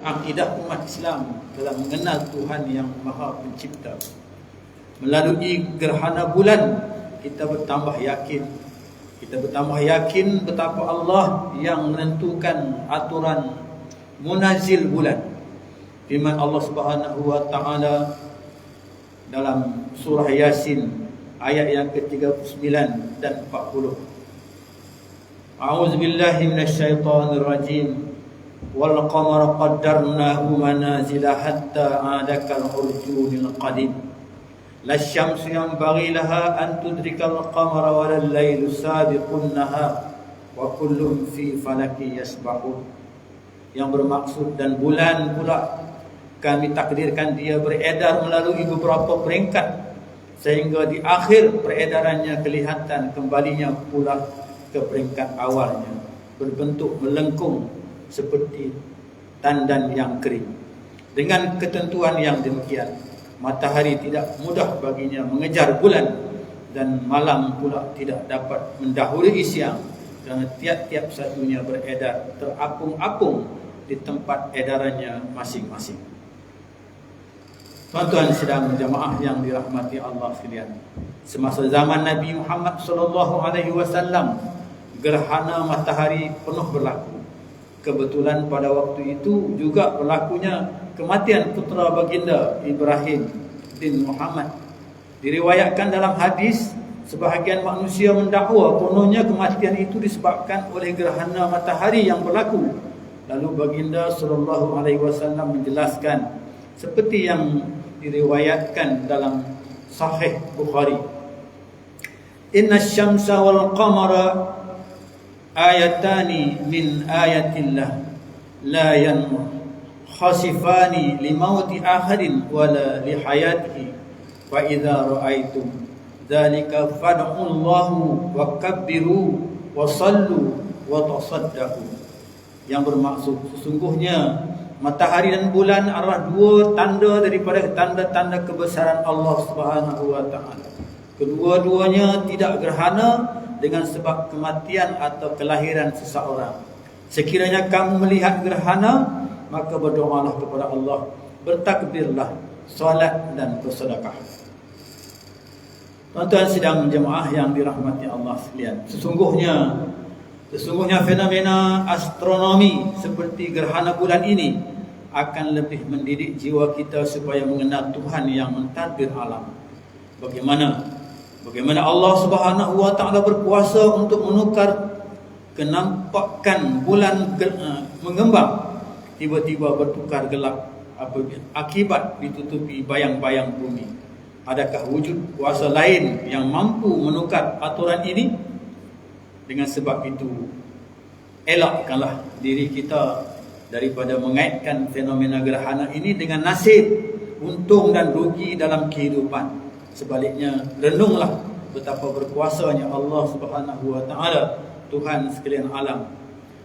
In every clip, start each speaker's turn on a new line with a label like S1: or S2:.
S1: Akidah umat Islam dalam mengenal Tuhan yang Maha Pencipta. Melalui gerhana bulan, kita bertambah yakin. Kita bertambah yakin betapa Allah yang menentukan aturan munazil bulan. Firman Allah Subhanahu wa taala dalam surah Yasin ayat yang ke-39 dan 40. A'udzubillahi minasyaitonir rajim. Wal qamara qaddarnahu manazila hatta 'ada kal urjunil qadim. Lasyamsu yanbaghi laha an tudrikal qamara walal lailu sabiqun nahar wa kullun fi falaki yasbahun. Yang bermaksud dan bulan pula kami takdirkan dia beredar melalui beberapa peringkat sehingga di akhir peredarannya kelihatan kembalinya pula ke peringkat awalnya berbentuk melengkung seperti tandan yang kering. Dengan ketentuan yang demikian, matahari tidak mudah baginya mengejar bulan dan malam pula tidak dapat mendahului siang, kerana tiap-tiap satunya beredar terapung-apung di tempat edarannya masing-masing. Tuan-tuan sidang jamaah yang dirahmati Allah sekalian, semasa zaman Nabi Muhammad SAW, gerhana matahari penuh berlaku. Kebetulan pada waktu itu juga berlakunya kematian putera baginda Ibrahim bin Muhammad. Diriwayatkan dalam hadis, sebahagian manusia mendakwa kononnya kematian itu disebabkan oleh gerhana matahari yang berlaku. Lalu baginda SAW menjelaskan seperti yang diriwayatkan dalam Sahih Bukhari. Inna syamsa wal qamara ayatani min ayatillah la yanmur khasifani limauti ahadin wala lihayatihi fa idza ra'aitum dzalika fad'ullahu wa kabbiru wa sallu wa tasaddaqu. Yang bermaksud sesungguhnya matahari dan bulan adalah dua tanda daripada tanda-tanda kebesaran Allah Subhanahu wa taala. Kedua-duanya tidak gerhana dengan sebab kematian atau kelahiran seseorang. Sekiranya kamu melihat gerhana, maka berdoalah kepada Allah, bertakbirlah, solat dan bersedekah. Tuan-tuan sidang jemaah yang dirahmati Allah sekalian, sesungguhnya fenomena astronomi seperti gerhana bulan ini akan lebih mendidik jiwa kita supaya mengenal Tuhan yang mentadbir alam. Bagaimana Allah Subhanahu wa taala berkuasa untuk menukar kenampakan bulan mengembang tiba-tiba bertukar gelap akibat ditutupi bayang-bayang bumi. Adakah wujud kuasa lain yang mampu menukar aturan ini? Dengan sebab itu, elakkanlah diri kita daripada mengaitkan fenomena gerhana ini dengan nasib, untung dan rugi dalam kehidupan. Sebaliknya, renunglah betapa berkuasanya Allah Subhanahu wa taala, Tuhan sekalian alam.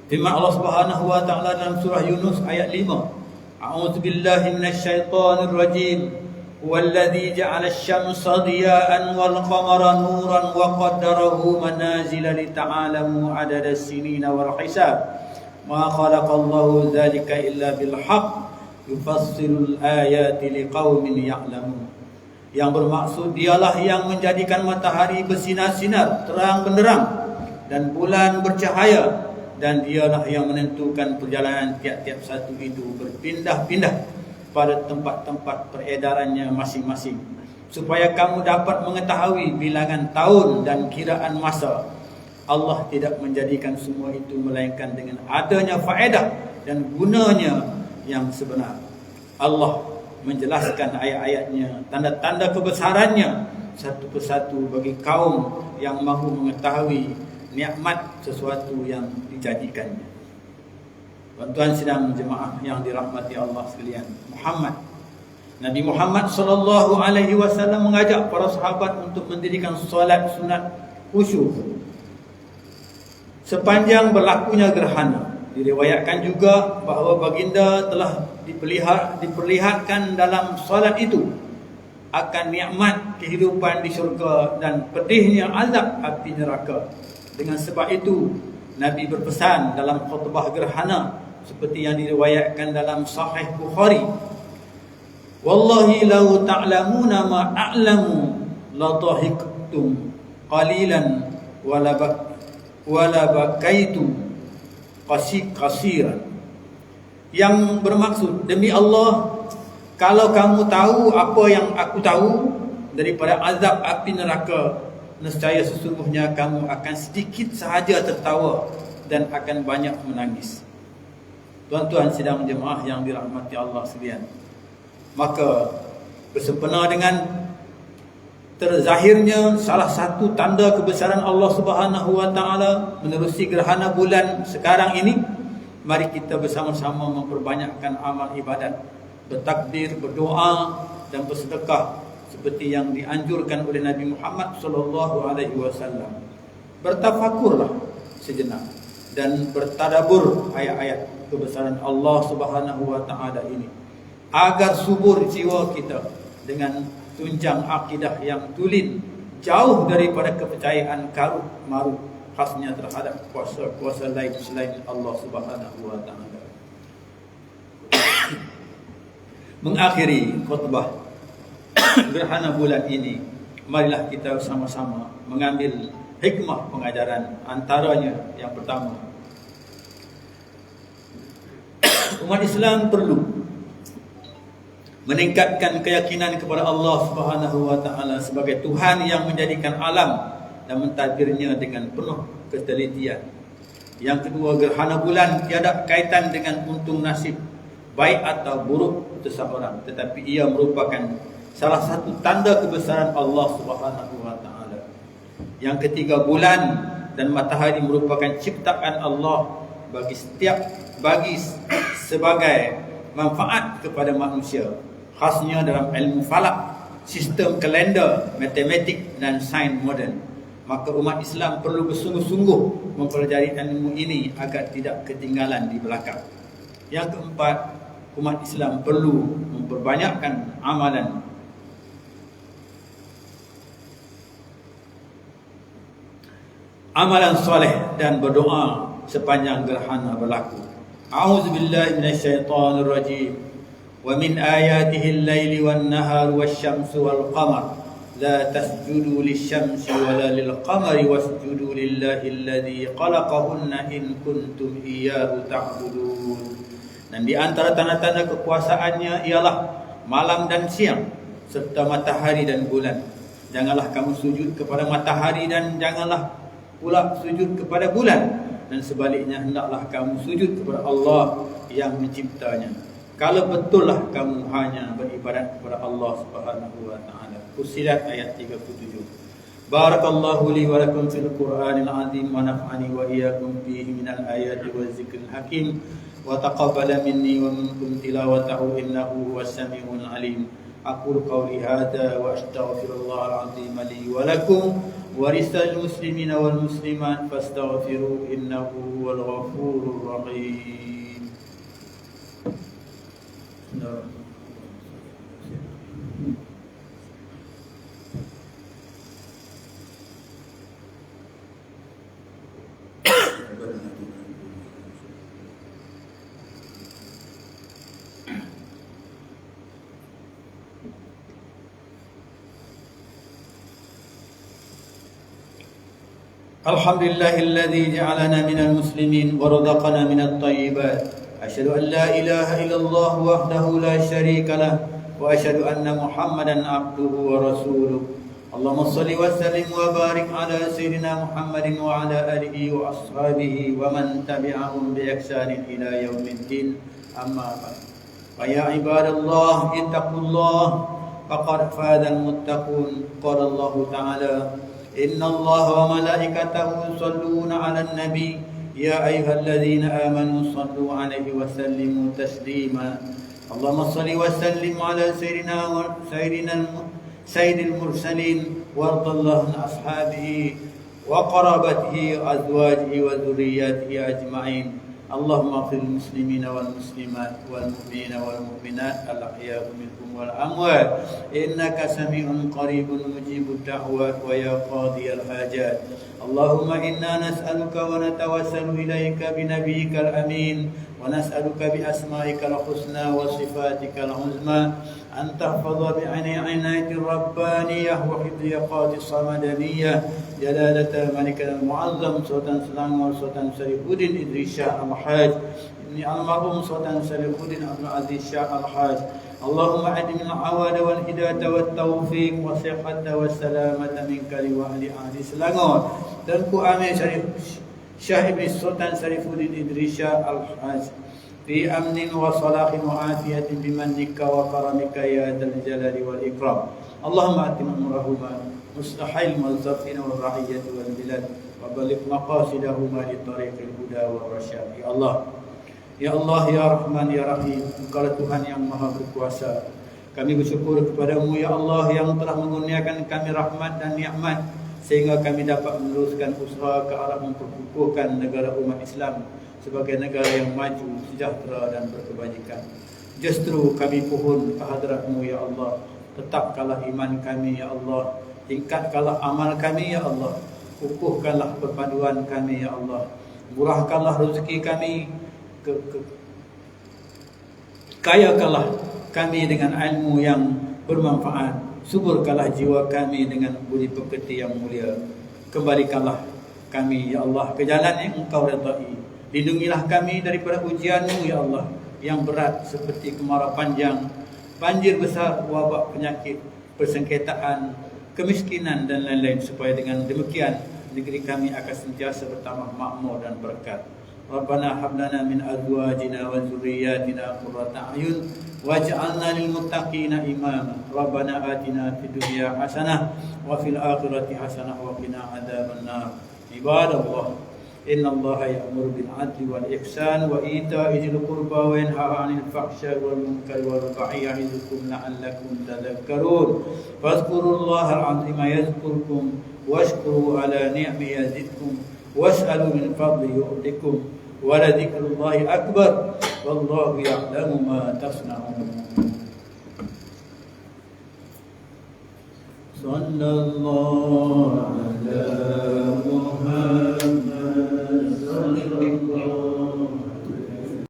S1: Firman Allah Subhanahu wa taala dalam surah Yunus ayat 5. A'udzubillahi minasyaitonir rajim. Huwallazi ja'ala asy-syamsa diya'an wal qamara nuran wa qaddarahu manazila lita'alamu 'adada as-sinina wal hisab. Ma khalaqallahu dzalika illa bil haqq yufassilul ayati liqaumin ya'lamun. Yang bermaksud dialah yang menjadikan matahari bersinar-sinar terang benderang dan bulan bercahaya, dan dialah yang menentukan perjalanan tiap-tiap satu itu berpindah-pindah pada tempat-tempat peredarannya masing-masing, supaya kamu dapat mengetahui bilangan tahun dan kiraan masa. Allah tidak menjadikan semua itu melainkan dengan adanya faedah dan gunanya yang sebenar. Allah menjelaskan ayat-ayatnya, tanda-tanda kebesarannya satu persatu bagi kaum yang mahu mengetahui nikmat sesuatu yang dijanjikannya. Tuan-tuan sidang jemaah yang dirahmati Allah sekalian, Nabi Muhammad SAW mengajak para sahabat untuk mendirikan solat sunat khusyuk sepanjang berlakunya gerhana. Diriwayatkan juga bahawa baginda telah diperlihatkan dalam solat itu akan nikmat kehidupan di syurga dan pedihnya azab api neraka. Dengan sebab itu, Nabi berpesan dalam khutbah gerhana seperti yang diriwayatkan dalam Sahih Bukhari, wallahi law ta'lamuna ma a'lamu la dhahiktum qalilan wala bakaitu qasiran. Yang bermaksud, demi Allah, kalau kamu tahu apa yang aku tahu daripada azab api neraka, nescaya sesungguhnya kamu akan sedikit sahaja tertawa dan akan banyak menangis. Tuan-tuan sidang jemaah yang dirahmati Allah sekalian, maka bersempena dengan terzahirnya salah satu tanda kebesaran Allah Subhanahu wa taala menerusi gerhana bulan sekarang ini, mari kita bersama-sama memperbanyakkan amal ibadat, bertakbir, berdoa dan bersedekah seperti yang dianjurkan oleh Nabi Muhammad sallallahu alaihi wasallam. Bertafakurlah sejenak dan bertadabbur ayat-ayat kebesaran Allah Subhanahu wa taala ini, agar subur jiwa kita dengan tunjang akidah yang tulen, jauh daripada kepercayaan karut marut khasnya terhadap kuasa-kuasa lain selain Allah Subhanahu wa taala. Mengakhiri khutbah gerhana bulan ini, marilah kita sama-sama mengambil hikmah pengajaran. Antaranya yang pertama, umat Islam perlu meningkatkan keyakinan kepada Allah Subhanahu wa taala sebagai Tuhan yang menjadikan alam dan mentadbirnya dengan penuh ketelitian. Yang kedua, gerhana bulan tiada kaitan dengan untung nasib baik atau buruk seseorang, tetapi ia merupakan salah satu tanda kebesaran Allah Subhanahu wa taala. Yang ketiga, bulan dan matahari merupakan ciptaan Allah bagi sebagai manfaat kepada manusia, khasnya dalam ilmu falak, sistem kalender, matematik dan sains moden. Maka umat Islam perlu bersungguh-sungguh mempelajari ilmu ini agar tidak ketinggalan di belakang. Yang keempat, umat Islam perlu memperbanyakkan amalan soleh dan berdoa sepanjang gerhana berlaku. A'udzubillahi minasyaitonir rajim. Wa min ayatihi al-laili wan-nahari wasyamsu wal-qamar la tasjudu lisyamsi wala lil-qamari wasjudu lillahi alladhi khalaqahunna in kuntum iyyahu ta'budun. Dan di antara tanda-tanda kekuasaannya ialah malam dan siang serta matahari dan bulan. Janganlah kamu sujud kepada matahari dan janganlah pula sujud kepada bulan, dan sebaliknya hendaklah kamu sujud kepada Allah yang menciptanya. Kalau betullah kamu hanya beribadat kepada Allah Subhanahu wa taala. Fussilat ayat 37. Barakallahu li wa lakum fil Qur'anil azim wa naf'ani wa iyyakum fihi minal ayati waz zikril hakim wa taqabbala minni wa minkum tilawatahu innahu huwas samiul alim. Aqulu qawli hadza wa astaghfirullahal azim li wa lakum wa lisal muslimina wal muslimat fastaghfiruhu innahu huwal ghafurur rahim. Alhamdulillahilladzi ja'alana minal muslimin wa razaqana minat thayyibat. Asyhadu an la ilaha illallah wahdahu la syarika lah wa asyhadu anna Muhammadan abduhu wa rasuluh. Allahumma shalli wa sallim wa barik ala sayyidina Muhammadin wa ala alihi wa ashabihi wa man tabi'ahum bi ihsanin ila yaumiddin. Amma ba'd. Fa ya ibadallah ittaqullah faqad fazal muttaqun. Qala Allah ta'ala Inna Allah wa malaikatahu yusalluna 'alan nabi ya ayyuhalladzina amanu sallu 'alaihi wa sallimu taslima. Allahumma shalli wa sallim 'ala sayyidil mursalin wa radallahu an ashabihi wa qarabatihi azwajihi wa dhurriyyatihi ajma'in. Allahumma ighfir lil muslimina wal muslimat wal mu'minina wal mu'minat al ahya'i minhum wal amwat innaka sami'un qaribun mujibud da'wat wa ya qadiyal hajat. Allahumma inna nas'aluka wa natawassalu ilaika bi nabiyyikal amin wa ونسألك بأسمائك الحسنى وصفاتك العظمى أن تحفظ بعناية الربانية وحفظيقات الصمدانية جلالة ملكنا المعظم سلطان سلانغور سلطان شريف الدين إدريس شاه الحاج ابن المرحوم سلطان شريف الدين عبد العزيز شاه الحاج. اللهم أدم العوان والهداية والتوفيق والصحة والسلامة منك لوالد أهل سلانغور dan Ku Amir Syarif Syah Ibn Sultan Syarifuddin Idris Shah Al-Haj fi amnin wa salahin wa afiyatin bimannika wa karamika ya dzal jalali wal ikram. Allahumma atim amrahuma mustahil muzaffina wal ra'iyyati wal bilad wa baligh maqasidahuma li tariqil huda wal rasyad. Ya Allah, ya Allah, ya Rahman, ya Rahim, Engkau Tuhan yang Maha Berkuasa. Kami bersyukur kepadamu ya Allah yang telah mengurniakan kami rahmat dan nikmat sehingga kami dapat meneruskan usaha ke arah memperkukuhkan negara umat Islam sebagai negara yang maju, sejahtera dan berkebajikan. Justru kami pohon kehadrat-Mu ya Allah. Tetapkanlah iman kami ya Allah. Tingkatkanlah amal kami ya Allah. Kukuhkanlah perpaduan kami ya Allah. Murahkanlah rezeki kami. Kayakanlah kami dengan ilmu yang bermanfaat. Suburkanlah jiwa kami dengan budi pekerti yang mulia. Kembalikanlah kami ya Allah ke jalan yang Engkau redai. Lindungilah kami daripada ujian-Mu ya Allah yang berat seperti kemarau panjang, banjir besar, wabak penyakit, persengketaan, kemiskinan dan lain-lain, supaya dengan demikian negeri kami akan sentiasa bertambah makmur dan berkat. Rabbana hab lana min azwajina wa dzurriyyatina qurrata a'yun waj'alna lil muttaqina imama. Rabbana atina fid dunya hasanah wa fil akhirati hasanah wa qina adzabannar. Ibadallah, innallaha ya'muru bil 'adli wal ihsan wa ita'i dzil qurba wa yanha 'anil fahsya'i wal munkari wal baghi ya'idukum la'allakum tadhakkarun. Fadhkurullaha al-'azima yadhkurkum washkuru 'ala ni'amihi yazidkum was'alu min fadlihi yu'tikum wa la dzikrullahi akbar wallahu ya'lamu ma tasna'un. Sallallahu ala Muhammad